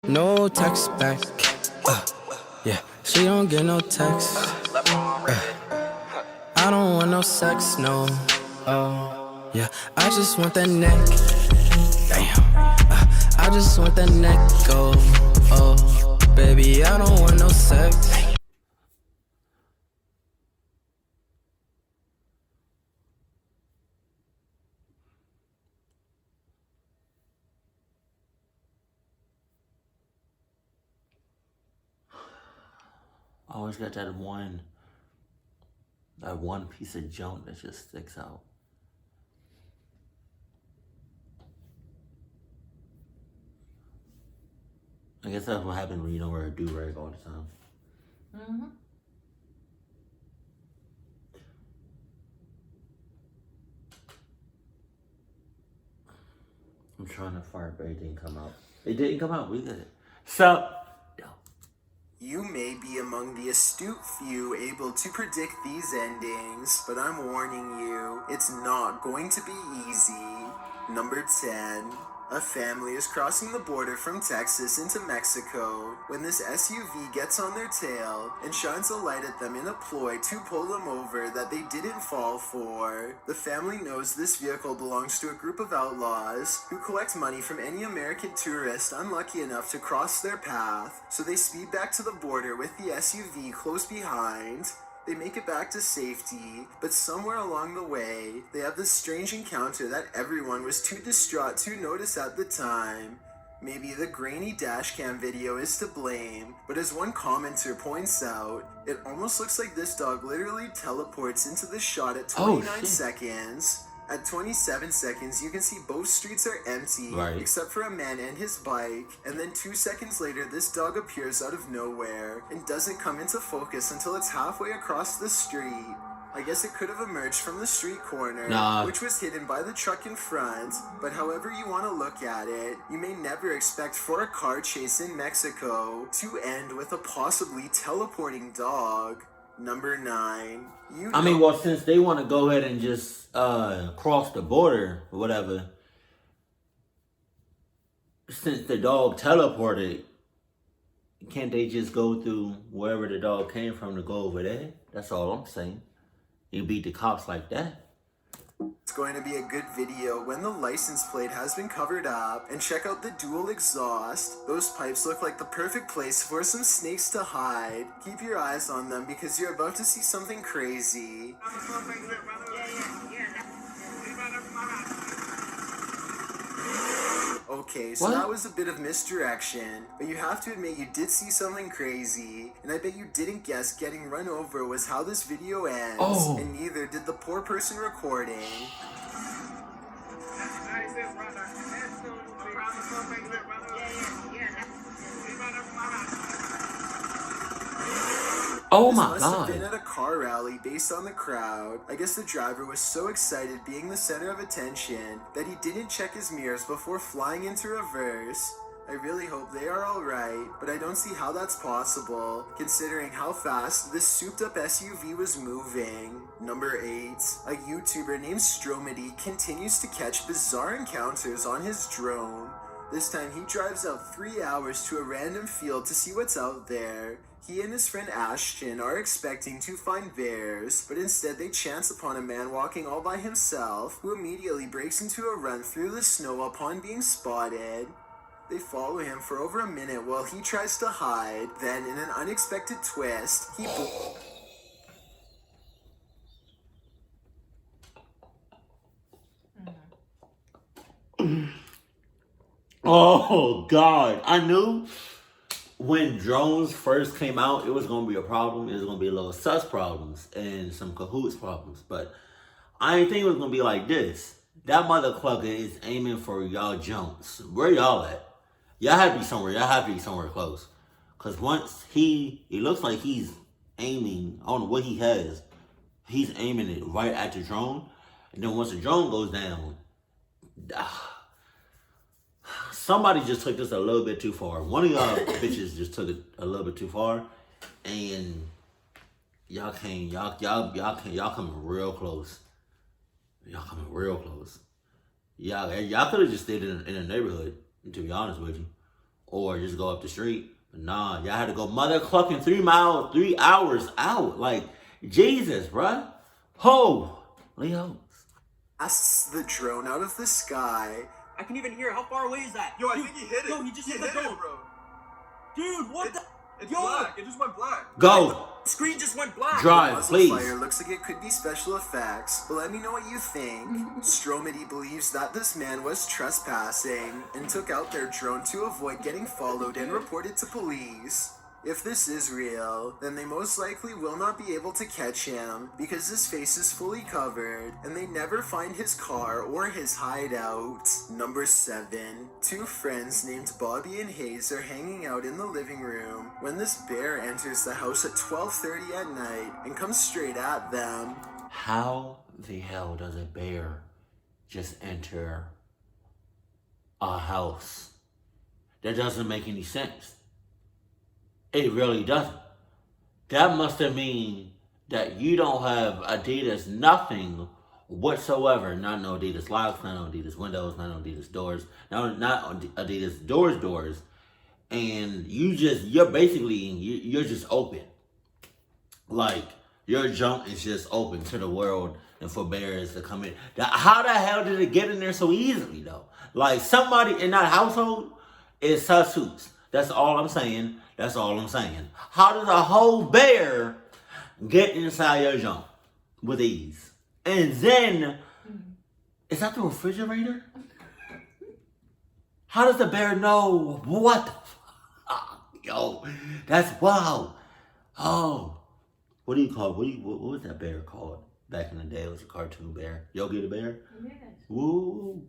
No text back. Yeah, she don't get no text. I don't want no sex, no. Oh, yeah, I just want that neck. Damn. I just want that neck. Oh, baby, I don't want no sex. I always got that one piece of junk that just sticks out. I guess that's what happens when you don't wear a do-rag all the time. Mm-hmm. I'm trying to fire, but it didn't come out. It didn't come out. We did it. So, you may be among the astute few able to predict these endings, but I'm warning you, it's not going to be easy. Number 10. A family is crossing the border from Texas into Mexico when this SUV gets on their tail and shines a light at them in a ploy to pull them over that they didn't fall for. The family knows this vehicle belongs to a group of outlaws who collect money from any American tourist unlucky enough to cross their path, so they speed back to the border with the SUV close behind. They make it back to safety, but somewhere along the way, they have this strange encounter that everyone was too distraught to notice at the time. Maybe the grainy dashcam video is to blame, but as one commenter points out, it almost looks like this dog literally teleports into the shot at 29 seconds. At 27 seconds, you can see both streets are empty, except for a man and his bike, and then 2 seconds later, this dog appears out of nowhere, and doesn't come into focus until it's halfway across the street. I guess it could have emerged from the street corner, which was hidden by the truck in front, but however you want to look at it, you may never expect for a car chase in Mexico to end with a possibly teleporting dog. Number 9. Well, since they want to go ahead and just cross the border or whatever, since the dog teleported, can't they just go through wherever the dog came from to go over there? That's all I'm saying. You beat the cops like that. It's going to be a good video when the license plate has been covered up, and check out the dual exhaust. Those pipes look like the perfect place for some snakes to hide. Keep your eyes on them because you're about to see something crazy. Okay, so that was a bit of misdirection, but you have to admit you did see something crazy, and I bet you didn't guess getting run over was how this video ends, and neither did the poor person recording. Oh my God. This must have been at a car rally based on the crowd. I guess the driver was so excited being the center of attention that he didn't check his mirrors before flying into reverse. I really hope they are alright, but I don't see how that's possible, considering how fast this souped up SUV was moving. Number 8. A YouTuber named Stromedy continues to catch bizarre encounters on his drone. This time he drives out 3 hours to a random field to see what's out there. He and his friend Ashton are expecting to find bears, but instead they chance upon a man walking all by himself, who immediately breaks into a run through the snow upon being spotted. They follow him for over a minute while he tries to hide, then in an unexpected twist, he Oh God, I knew when drones first came out, it was going to be a problem. It was going to be a little sus problems and some cahoots problems. But I didn't think it was going to be like this. That motherfucker is aiming for y'all jumps. Where y'all at? Y'all have to be somewhere. Y'all have to be somewhere close. Because once it looks like he's aiming, I don't know what he has. He's aiming it right at the drone. And then once the drone goes down, somebody just took this a little bit too far. One of y'all bitches just took it a little bit too far, and y'all coming real close. Y'all coming real close. Y'all could have just stayed in the neighborhood, to be honest with you, or just go up the street. But nah, y'all had to go mother clucking 3 hours out. Like, Jesus, bruh. Ho, Leo. Blasts the drone out of the sky. I can even hear it. How far away is that? Yo, I think he hit it. Yo, he just hit the it, drone. bro. Dude, what the? It's Yo! black. It just went black. Go. The screen just went black. Drive, Muzzle please. fire looks like it could be special effects, but let me know what you think. Stromedy believes that this man was trespassing and took out their drone to avoid getting followed and reported to police. If this is real, then they most likely will not be able to catch him because his face is fully covered and they never find his car or his hideout. Number 7. Two friends named Bobby and Hayes are hanging out in the living room when this bear enters the house at 12:30 at night and comes straight at them. How the hell does a bear just enter a house? That doesn't make any sense. It really doesn't. That must have mean that you don't have Adidas nothing whatsoever. Not no Adidas locks, not no Adidas windows, not no Adidas doors, not Adidas doors. And you're basically, you're just open. Like, your junk is just open to the world and for bears to come in. How the hell did it get in there so easily, though? Like, somebody in that household is sus. That's all I'm saying. That's all I'm saying. How does a whole bear get inside your junk with ease? And then, is that the refrigerator? How does the bear know what the fuck? Yo, that's wow. Oh, what do you call, what was that bear called back in the day? It was a cartoon bear. Yogi the Bear? Yes. Woo.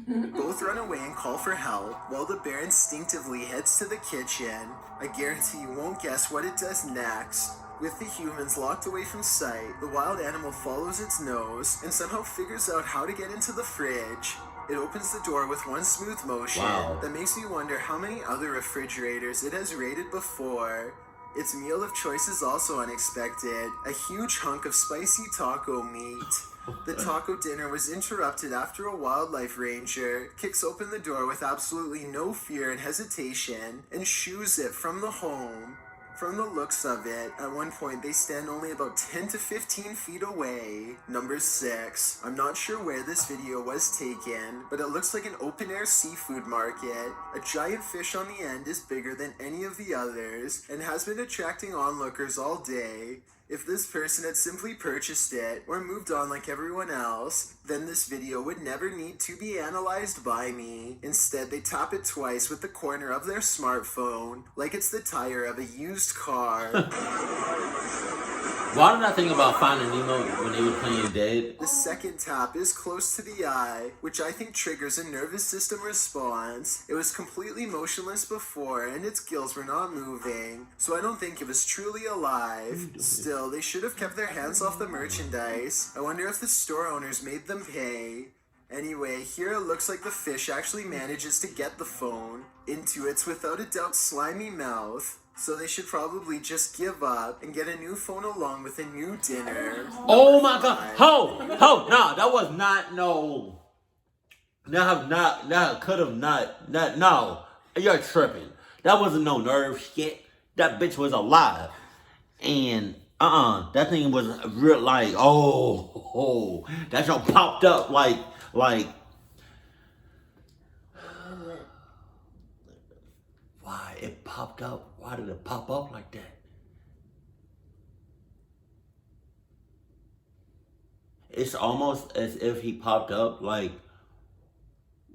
Both run away and call for help, while the bear instinctively heads to the kitchen. I guarantee you won't guess what it does next. With the humans locked away from sight, the wild animal follows its nose and somehow figures out how to get into the fridge. It opens the door with one smooth motion that makes me wonder how many other refrigerators it has raided before. Its meal of choice is also unexpected, a huge hunk of spicy taco meat. The taco dinner was interrupted after a wildlife ranger kicks open the door with absolutely no fear and hesitation and shoos it from the home. From the looks of it, at one point they stand only about 10 to 15 feet away. Number 6. I'm not sure where this video was taken, but it looks like an open-air seafood market. A giant fish on the end is bigger than any of the others and has been attracting onlookers all day. If this person had simply purchased it or moved on like everyone else, then this video would never need to be analyzed by me. Instead, they tap it twice with the corner of their smartphone, like it's the tire of a used car. Why did I think about Finding Nemo when they were playing dead? The second tap is close to the eye, which I think triggers a nervous system response. It was completely motionless before, and its gills were not moving, so I don't think it was truly alive. Still, they should have kept their hands off the merchandise. I wonder if the store owners made them pay. Anyway, here it looks like the fish actually manages to get the phone into its without a doubt slimy mouth. So they should probably just give up and get a new phone along with a new dinner. Oh my god. Nah, that was not no. Could have not, no. You're tripping. That wasn't no nerve shit. That bitch was alive. And, that thing was real like, that shit popped up like. Why it popped up? Why did it pop up like that? It's almost as if he popped up like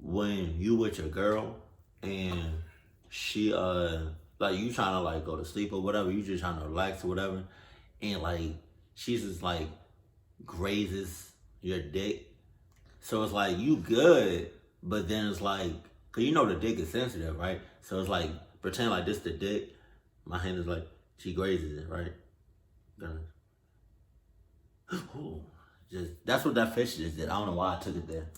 when you with your girl and she like you trying to like go to sleep or whatever, you just trying to relax or whatever, and like she's just like grazes your dick. So it's like you good, but then it's like, cause you know the dick is sensitive, right? So it's like pretend like this the dick. My hand is like she grazes it, right? Ooh, just that's what that fish just did. I don't know why I took it there.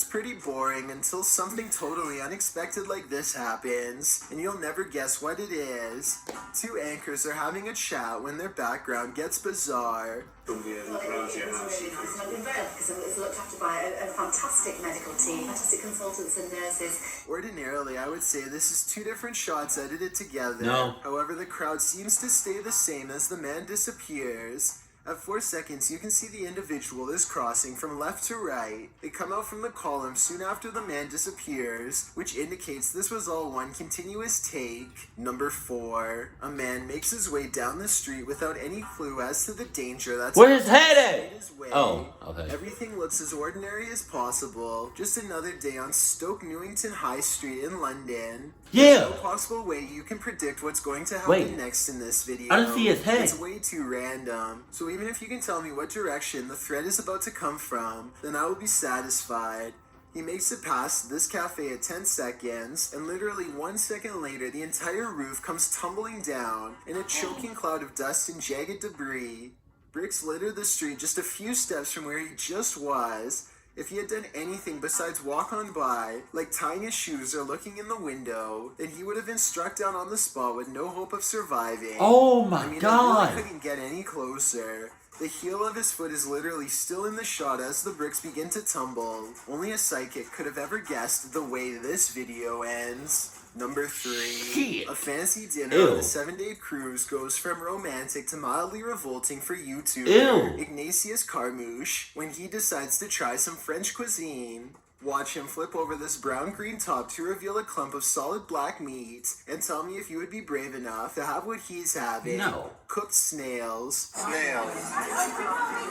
It's pretty boring until something totally unexpected like this happens, and you'll never guess what it is. Two anchors are having a chat when their background gets bizarre. It was really nice, and I've been very lucky because it was looked after by a fantastic medical team, fantastic consultants and nurses. Ordinarily, I would say this is two different shots edited together. No. However, the crowd seems to stay the same as the man disappears. At 4 seconds, you can see the individual is crossing from left to right. They come out from the column soon after the man disappears, which indicates this was all one continuous take. Number 4. A man makes his way down the street without any clue as to the danger that's Where's his head in his way. Oh, okay. Everything looks as ordinary as possible. Just another day on Stoke Newington High Street in London. Yeah. There's no possible way you can predict what's going to happen Wait. next in this video. I don't see his head. It's way too random. So even if you can tell me what direction the thread is about to come from, then I will be satisfied. He makes it past this cafe at 10 seconds, and literally 1 second later, the entire roof comes tumbling down in a choking cloud of dust and jagged debris. Bricks litter the street just a few steps from where he just was. If he had done anything besides walk on by, like tying his shoes or looking in the window, then he would have been struck down on the spot with no hope of surviving. Oh my I God. really couldn't get any closer. The heel of his foot is literally still in the shot as the bricks begin to tumble. Only a psychic could have ever guessed the way this video ends. Number 3. Shit. A fancy dinner Ew. on a 7-day cruise goes from romantic to mildly revolting for YouTuber Ew. Ignatius Carmouche when he decides to try some French cuisine. Watch him flip over this brown-green top to reveal a clump of solid black meat, and tell me if you would be brave enough to have what he's having. No. Cooked snails. Snails.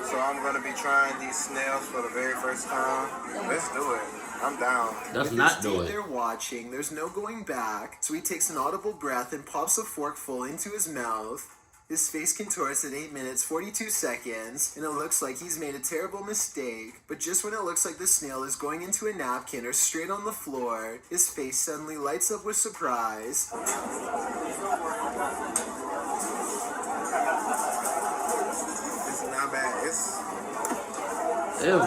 So I'm gonna be trying these snails for the very first time. Let's do it. I'm down. Let's With not this do date it. they're watching, there's no going back, so he takes an audible breath and pops a forkful into his mouth. His face contorts at 8 minutes 42 seconds, and it looks like he's made a terrible mistake. But just when it looks like the snail is going into a napkin or straight on the floor, his face suddenly lights up with surprise. It's not bad. Ew.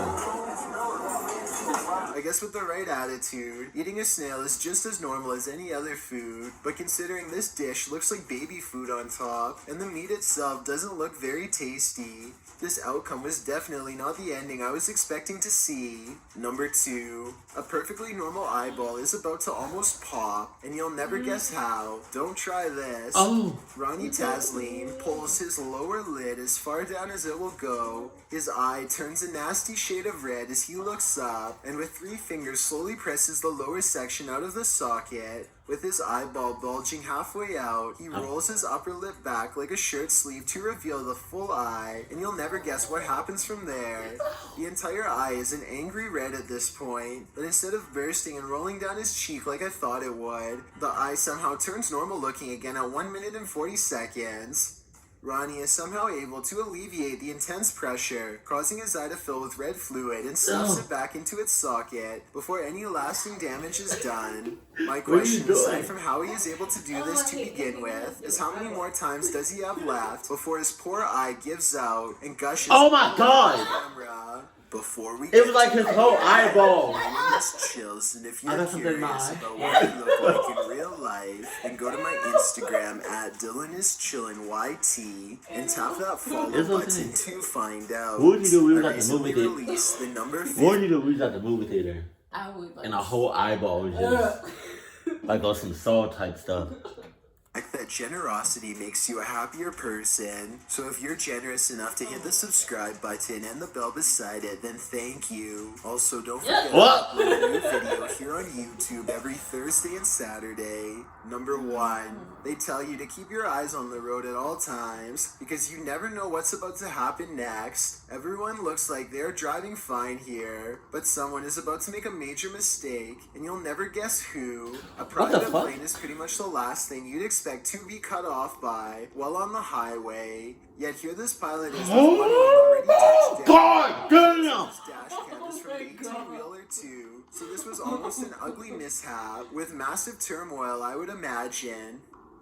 I guess with the right attitude, eating a snail is just as normal as any other food, but considering this dish looks like baby food on top, and the meat itself doesn't look very tasty, this outcome was definitely not the ending I was expecting to see. Number 2. A perfectly normal eyeball is about to almost pop, and you'll never guess how. Don't try this. Oh. Ronnie Taslim pulls his lower lid as far down as it will go. His eye turns a nasty shade of red as he looks up, and with 3 fingers slowly presses the lower section out of the socket. With his eyeball bulging halfway out, he rolls his upper lip back like a shirt sleeve to reveal the full eye, and you'll never guess what happens from there. The entire eye is an angry red at this point, but instead of bursting and rolling down his cheek like I thought it would, the eye somehow turns normal looking again at 1 minute and 40 seconds. Ronnie is somehow able to alleviate the intense pressure, causing his eye to fill with red fluid, and stuffs it back into its socket before any lasting damage is done. My question, aside from how he is able to do this to begin with, is how many more times does he have left before his poor eye gives out and gushes Oh my God. on camera? Before we It was like his whole eyeball. It's chills, and if I you're got something in my curious eye. about what I look like in real life, then go to my Instagram at DylanIsChillinYT and tap that follow It's okay. button to find out. What would you do if we was I at the movie recently theater? released the number What 50. would you do if we was at the movie theater I would like and a whole eyeball was just like on some Saw type stuff? Like that generosity makes you a happier person. So if you're generous enough to hit the subscribe button and the bell beside it, then thank you. Also, don't forget to What? upload a new video here on YouTube every Thursday and Saturday. Number 1, they tell you to keep your eyes on the road at all times because you never know what's about to happen next. Everyone looks like they're driving fine here, but someone is about to make a major mistake, and you'll never guess who. A the private fuck? plane is pretty much the last thing you'd expect to be cut off by while on the highway. Yet here this pilot is with one wing already touched down. God damn! His dash cam is from 18-wheeler 2, so this was almost an ugly mishap with massive turmoil, I would imagine.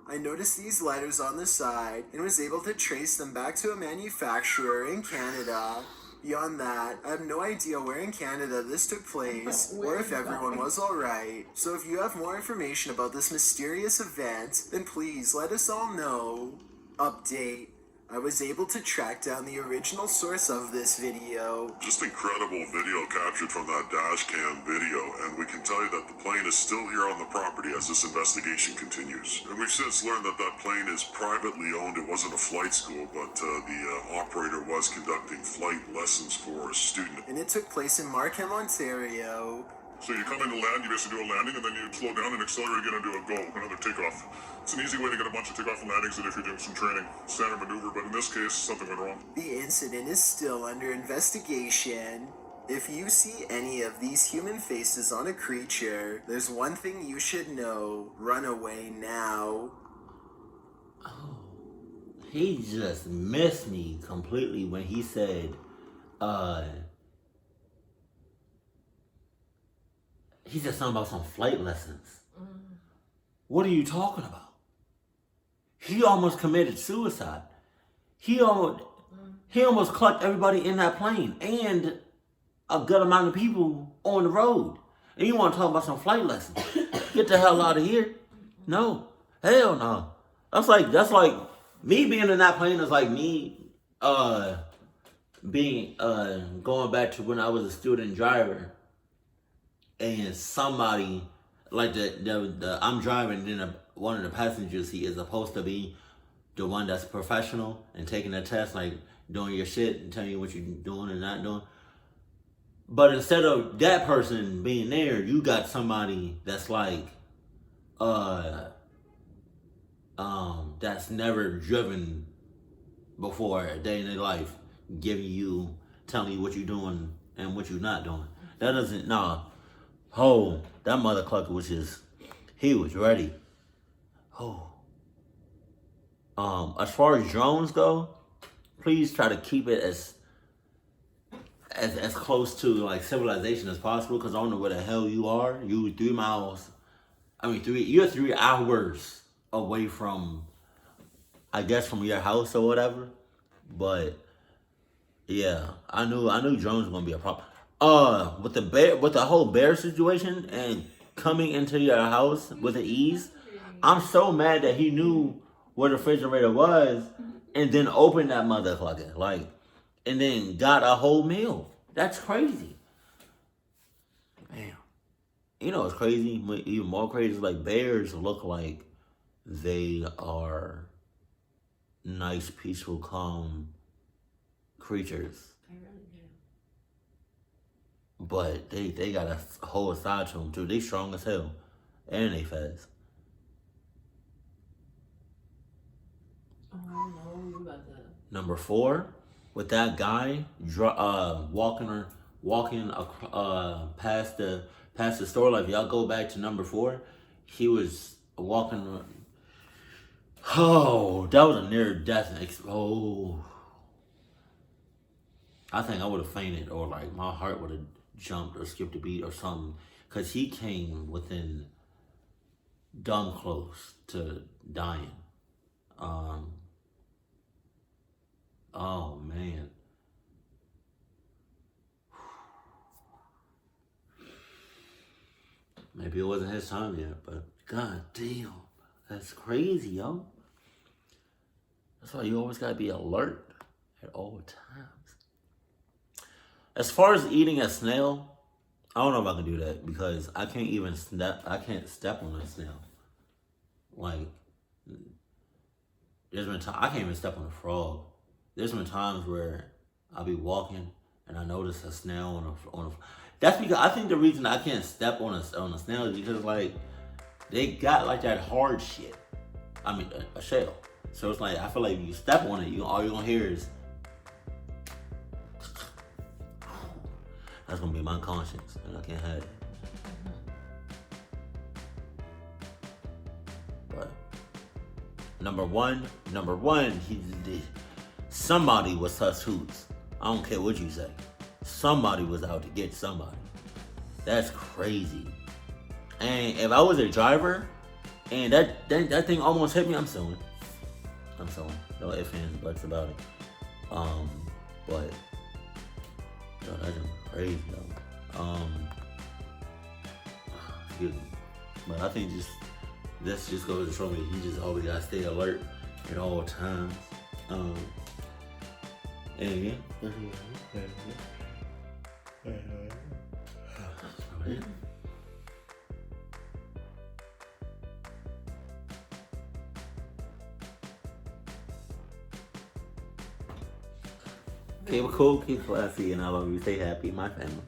I noticed these letters on the side and was able to trace them back to a manufacturer in Canada. Beyond that, I have no idea where in Canada this took place, or if everyone was alright. So if you have more information about this mysterious event, then please let us all know. Update. I was able to track down the original source of this video. Just incredible video captured from that dash cam video, and we can tell you that the plane is still here on the property as this investigation continues. And we've since learned that that plane is privately owned. It wasn't a flight school, but the operator was conducting flight lessons for a student. And it took place in Markham, Ontario. So you come into land, you basically do a landing, and then you slow down and accelerate again and do a go, another takeoff. It's an easy way to get a bunch of takeoff and landings than if you're doing some training, standard maneuver, but in this case, something went wrong. The incident is still under investigation. If you see any of these human faces on a creature, there's one thing you should know. Run away now. Oh, he just missed me completely when he said, he said something about some flight lessons. What are you talking about? He almost committed suicide. He almost clucked everybody in that plane and a good amount of people on the road. And you want to talk about some flight lessons? Get the hell out of here. No. Hell no. That's like me being in that plane is like me being going back to when I was a student driver and somebody like the I'm driving, then one of the passengers he is supposed to be the one that's professional and taking the test, like doing your shit and telling you what you're doing and not doing. But instead of that person being there, you got somebody that's like that's never driven before a day in their life, telling you what you're doing and what you're not doing. That doesn't that mother clucker was he was ready. As far as drones go, please try to keep it as close to like civilization as possible, because I don't know where the hell you are. You're 3 hours away from, I guess, from your house or whatever. But yeah, I knew drones were gonna be a problem. With the whole bear situation and coming into your house with ease, I'm so mad that he knew where the refrigerator was and then opened that motherfucker, and then got a whole meal. That's crazy. Man. You know what's crazy? Even more crazy is like bears look like they are nice, peaceful, calm creatures. But they got a whole side to them too. They strong as hell. And they fast. Oh no, you about to... Number 4, with that guy walking past the store. Like, if y'all go back to number 4, he was walking. Oh, that was a near death. I think I would have fainted, or like my heart would have jumped or skipped a beat or something, because he came within dumb close to dying. Oh man. Maybe it wasn't his time yet, but god damn, that's crazy, yo. That's why you always gotta be alert at all times. As far as eating a snail, I don't know if I can do that, because I can't step on a snail. Like, there's been times I can't even step on a frog. There's been times where I'll be walking and I notice a snail on a. That's because I think the reason I can't step on a snail is because like they got like that hard shit. I mean a shell. So it's like I feel like if you step on it, all you're gonna hear is. That's gonna be my conscience, and I can't have it. But number one, somebody was sus hoots. I don't care what you say. Somebody was out to get somebody. That's crazy. And if I was a driver, and that thing almost hit me, I'm suing. No ifs, ands, buts about it. But Yo, that's crazy though. Excuse me. But I think this just goes to show me you just always gotta stay alert at all times. And yeah. Okay, well, cool, keep classy, and I love you. Stay happy, my family.